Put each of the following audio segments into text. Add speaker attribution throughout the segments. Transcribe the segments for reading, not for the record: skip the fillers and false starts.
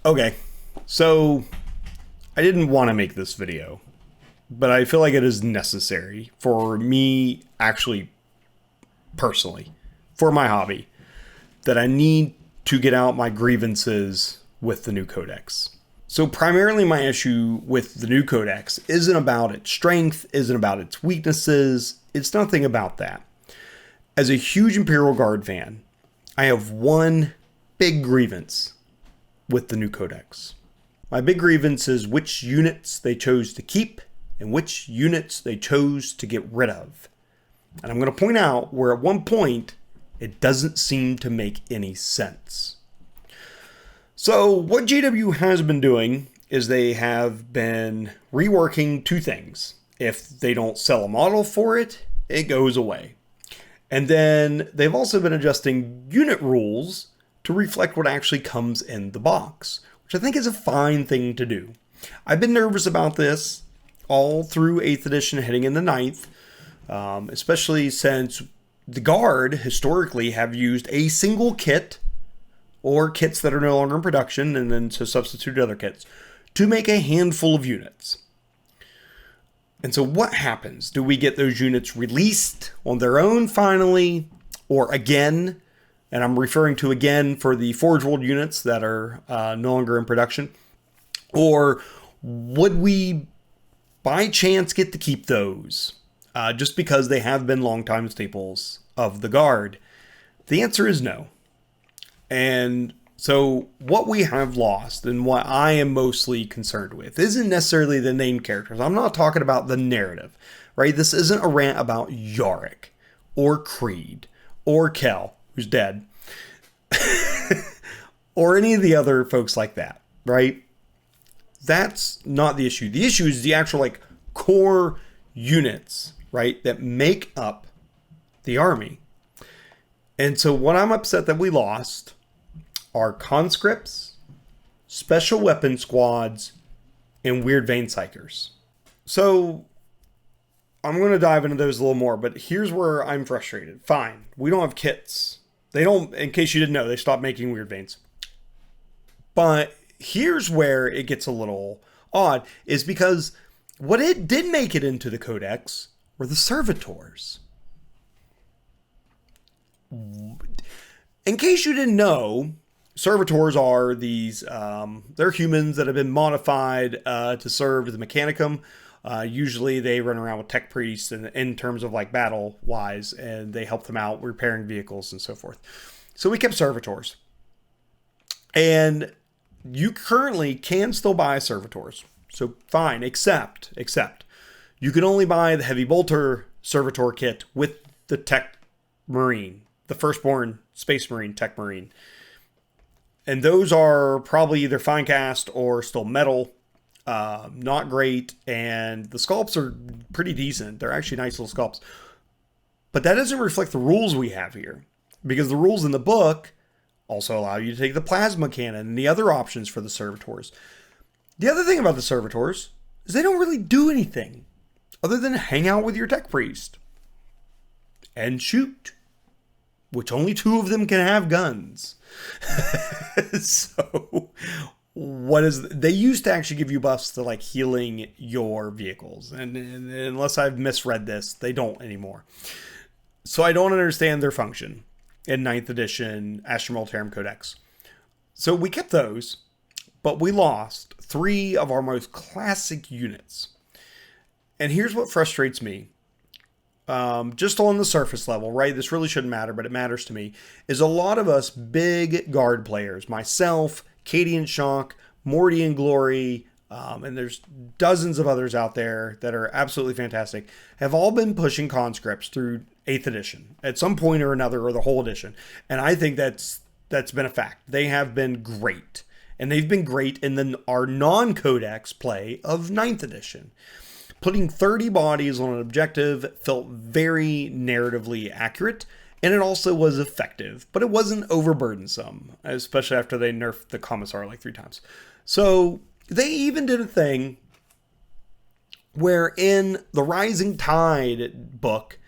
Speaker 1: Okay, so I didn't want to make this video, but I feel like it is necessary for me, actually, personally, for my hobby, that I need to get out my grievances with the new codex. So primarily my issue with the new codex isn't about its strength, isn't about its weaknesses, it's nothing about that. As a huge Imperial Guard fan, I have one big grievance with the new codex. My big grievance is which units they chose to keep and which units they chose to get rid of. And I'm going to point out where at one point it doesn't seem to make any sense. So what GW has been doing is they have been reworking two things. If they don't sell a model for it, it goes away. And then they've also been adjusting unit rules to reflect what actually comes in the box, which I think is a fine thing to do. I've been nervous about this all through 8th edition heading into 9th, especially since the Guard historically have used a single kit or kits that are no longer in production and then to substitute other kits to make a handful of units. And so what happens? Do we get those units released on their own finally, or again? And I'm referring to again for the Forge World units that are no longer in production. Or would we by chance get to keep those just because they have been longtime staples of the Guard? The answer is no. And so what we have lost and what I am mostly concerned with isn't necessarily the named characters. I'm not talking about the narrative, right? This isn't a rant about Yarick or Creed or Kel, who's dead, or any of the other folks like that, right? That's not the issue. The issue is the actual core units, right, that make up the army. And so what I'm upset that we lost are conscripts, special weapon squads, and weird vein psychers. So I'm going to dive into those a little more, but here's where I'm frustrated. Fine, we don't have kits. They don't, in case you didn't know, they stopped making weird veins. But here's where it gets a little odd, is because what it did make it into the codex were the servitors. In case you didn't know, servitors are these, they're humans that have been modified to serve the Mechanicum. Usually they run around with tech priests in terms of battle wise, and they help them out repairing vehicles and so forth. So we kept servitors. And you currently can still buy servitors. So fine, except you can only buy the heavy bolter servitor kit with the tech marine, the firstborn space marine, tech marine. And those are probably either fine cast or still metal. Not great. And the sculpts are pretty decent. They're actually nice little sculpts. But that doesn't reflect the rules we have here. Because the rules in the book also allow you to take the plasma cannon and the other options for the servitors. The other thing about the servitors is they don't really do anything other than hang out with your tech priest and shoot, which only 2 of them can have guns. So they used to actually give you buffs to healing your vehicles, and unless I've misread this, they don't anymore. So I don't understand their function in 9th edition Astra Militarum Codex. So we kept those, but we lost 3 of our most classic units. And here's what frustrates me. Just on the surface level, right? This really shouldn't matter, but it matters to me. Is a lot of us big Guard players, myself, Cadian Shock, Mordian Glory, and there's dozens of others out there that are absolutely fantastic, have all been pushing conscripts through 8th edition at some point or another, or the whole edition. And I think that's been a fact. They have been great. And they've been great in our non-codex play of 9th edition. Putting 30 bodies on an objective felt very narratively accurate, and it also was effective, but it wasn't overburdensome, especially after they nerfed the Commissar 3 times. So they even did a thing where in the Rising Tide book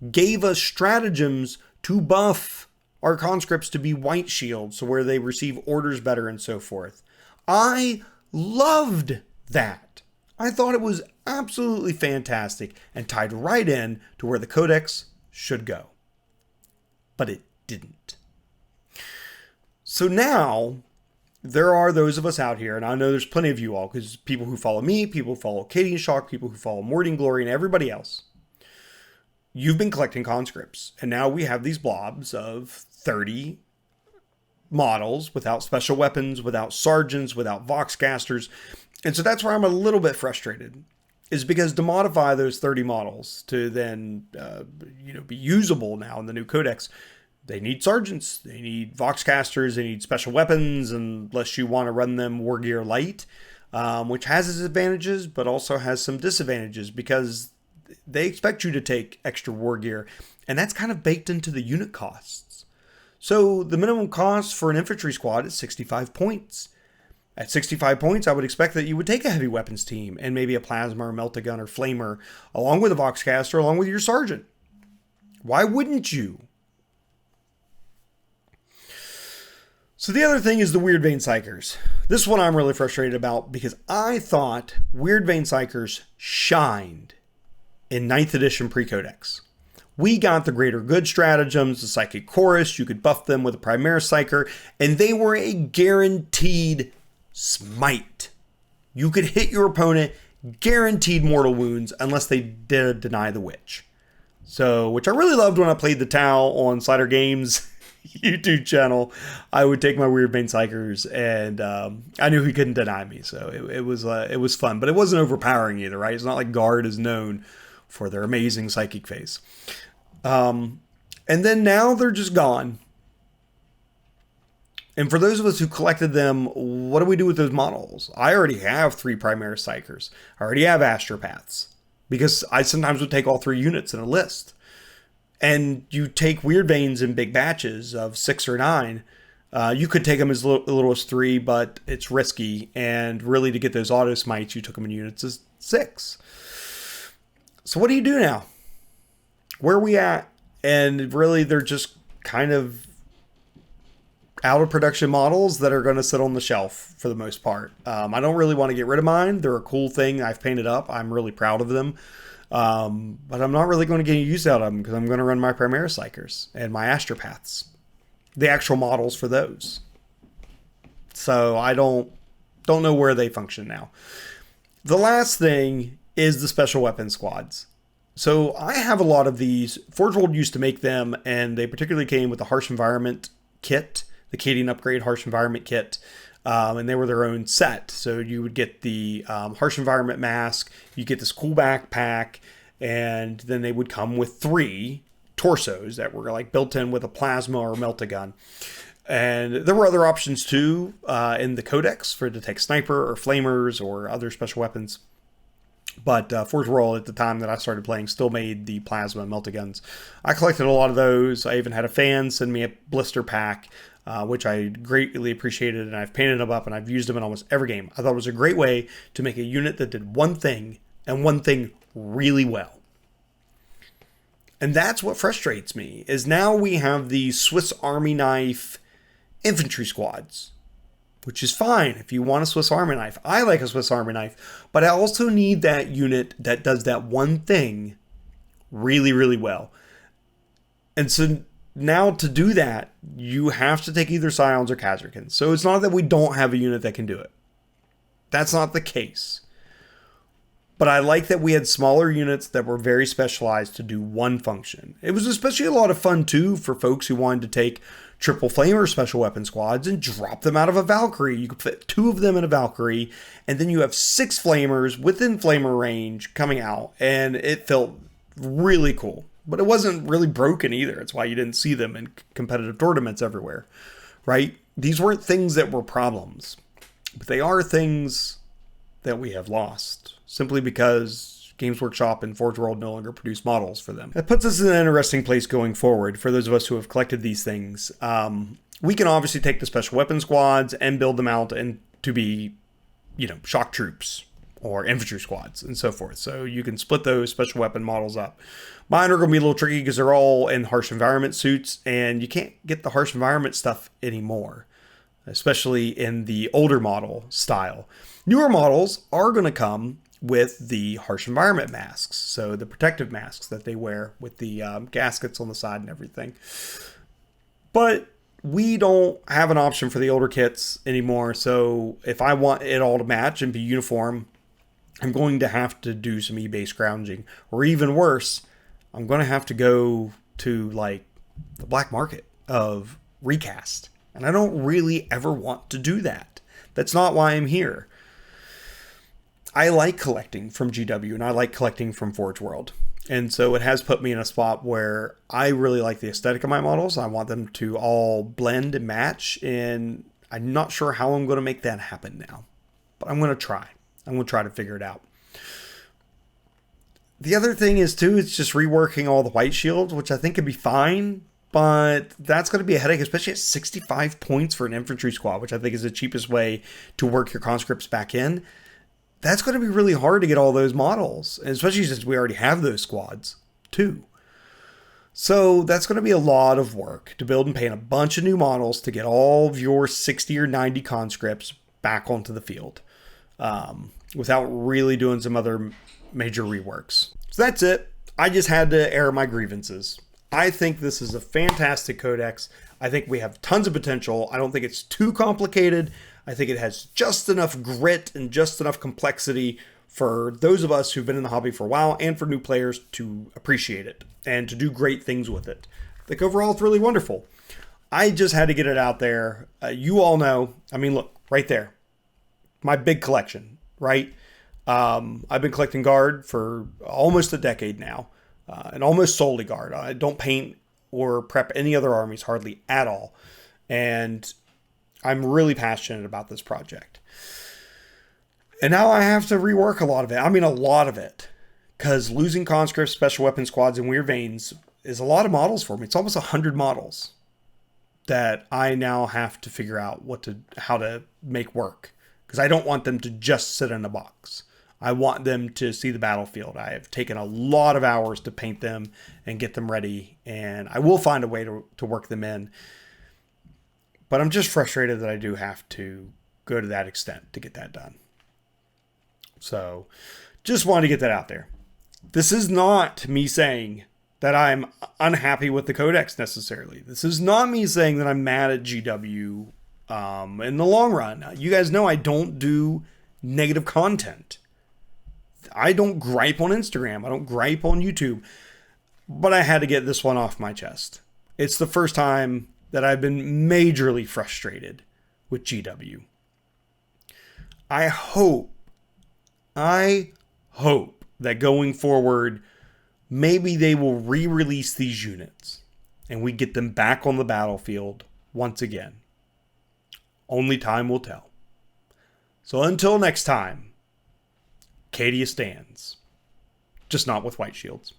Speaker 1: gave us stratagems to buff our conscripts to be white shields, so where they receive orders better and so forth. I loved that. I thought it was absolutely fantastic and tied right in to where the Codex should go. But it didn't. So now, there are those of us out here, and I know there's plenty of you all, because people who follow me, people who follow Cadian Shock, people who follow Morning Glory, and everybody else, you've been collecting conscripts. And now we have these blobs of 30 models without special weapons, without sergeants, without voxcasters. And so that's where I'm a little bit frustrated, is because to modify those 30 models to then be usable now in the new codex, they need sergeants, they need voxcasters, they need special weapons, unless you want to run them war gear light, which has its advantages but also has some disadvantages, because they expect you to take extra war gear, and that's kind of baked into the unit costs. So the minimum cost for an infantry squad is 65 points. At 65 points, I would expect that you would take a heavy weapons team and maybe a plasma or melt-a-gun or flamer, along with a voxcaster, along with your sergeant. Why wouldn't you? So the other thing is the Weird Vein Psychers. This one I'm really frustrated about, because I thought Weird Vein Psychers shined in 9th edition pre-codex. We got the greater good stratagems, the psychic chorus, you could buff them with a Primaris Psyker, and they were a guaranteed smite. You could hit your opponent, guaranteed mortal wounds, unless they did deny the witch. So, which I really loved when I played the Tau on Slider Games YouTube channel. I would take my Weird Vein Psychers, and I knew he couldn't deny me, so it was fun. But it wasn't overpowering either, right? It's not like Guard is known for their amazing psychic phase. And then now they're just gone. And for those of us who collected them, what do we do with those models? I already have 3 Primaris Psychers. I already have Astropaths, because I sometimes would take all 3 units in a list. And you take Weird Veins in big batches of 6 or 9. You could take them as little as 3, but it's risky. And really, to get those auto smites, you took them in units as 6. So what do you do now? Where are we at? And really, they're just kind of out of production models that are going to sit on the shelf for the most part. I don't really want to get rid of mine. They're a cool thing. I've painted up. I'm really proud of them. But I'm not really going to get any use out of them, because I'm going to run my Primaris Psychers and my Astropaths, the actual models for those. So I don't know where they function now. The last thing is the special weapon squads. So I have a lot of these. Forge World used to make them, and they particularly came with the Harsh Environment kit, the Cadian Upgrade Harsh Environment kit. And they were their own set. So you would get the Harsh Environment mask, you get this cool backpack, and then they would come with 3 torsos that were like built in with a plasma or melt-a-gun. And there were other options too in the Codex to take sniper or flamers or other special weapons. But Forge World at the time that I started playing still made the plasma and melt-a-guns. I collected a lot of those. I even had a fan send me a blister pack, which I greatly appreciated, and I've painted them up, and I've used them in almost every game. I thought it was a great way to make a unit that did one thing, and one thing really well. And that's what frustrates me, is now we have these Swiss Army knife infantry squads, which is fine if you want a Swiss Army knife. I like a Swiss Army knife, but I also need that unit that does that one thing really, really well. And so now to do that, you have to take either Scions or Khazarkans. So it's not that we don't have a unit that can do it. That's not the case. But I like that we had smaller units that were very specialized to do one function. It was especially a lot of fun too for folks who wanted to take triple flamer special weapon squads and drop them out of a Valkyrie. You could fit 2 of them in a Valkyrie, and then you have 6 flamers within flamer range coming out, and it felt really cool. But it wasn't really broken either. It's why you didn't see them in competitive tournaments everywhere, right? These weren't things that were problems, but they are things that we have lost simply because Games Workshop and Forge World no longer produce models for them. That puts us in an interesting place going forward for those of us who have collected these things. We can obviously take the special weapon squads and build them out and to be, shock troops or infantry squads and so forth. So you can split those special weapon models up. Mine are going to be a little tricky because they're all in harsh environment suits, and you can't get the harsh environment stuff anymore. especially in the older model style. Newer models are going to come with the harsh environment masks, so the protective masks that they wear with the gaskets on the side and everything. But we don't have an option for the older kits anymore, so if I want it all to match and be uniform, I'm going to have to do some eBay scrounging, or even worse, I'm going to have to go to like the black market of recast. And I don't really ever want to do that. That's not why I'm here. I like collecting from GW and I like collecting from Forge World. And so it has put me in a spot where I really like the aesthetic of my models. I want them to all blend and match. And I'm not sure how I'm going to make that happen now. But I'm going to try. I'm going to try to figure it out. The other thing is, too, it's just reworking all the white shields, which I think could be fine. But that's going to be a headache, especially at 65 points for an infantry squad, which I think is the cheapest way to work your conscripts back in. That's going to be really hard to get all those models, and especially since we already have those squads, too. So that's going to be a lot of work to build and paint a bunch of new models to get all of your 60 or 90 conscripts back onto the field without really doing some other major reworks. So that's it. I just had to air my grievances. I think this is a fantastic codex. I think we have tons of potential. I don't think it's too complicated. I think it has just enough grit and just enough complexity for those of us who've been in the hobby for a while and for new players to appreciate it and to do great things with it. I think overall it's really wonderful. I just had to get it out there. You all know, I mean, look, right there. My big collection, right? I've been collecting Guard for almost a decade now, and almost solely Guard. I don't paint or prep any other armies hardly at all. And I'm really passionate about this project. And now I have to rework a lot of it. I mean, a lot of it. Because losing conscripts, special weapon squads, and weird veins is a lot of models for me. It's almost 100 models that I now have to figure out how to make work. Because I don't want them to just sit in a box. I want them to see the battlefield. I have taken a lot of hours to paint them and get them ready. And I will find a way to work them in. But I'm just frustrated that I do have to go to that extent to get that done. So just wanted to get that out there. This is not me saying that I'm unhappy with the codex necessarily. This is not me saying that I'm mad at GW in the long run. You guys know I don't do negative content. I don't gripe on Instagram. I don't gripe on YouTube. But I had to get this one off my chest. It's the first time that I've been majorly frustrated with GW. I hope that going forward, maybe they will re-release these units and we get them back on the battlefield once again. Only time will tell. So until next time, Cadia stands. Just not with white shields.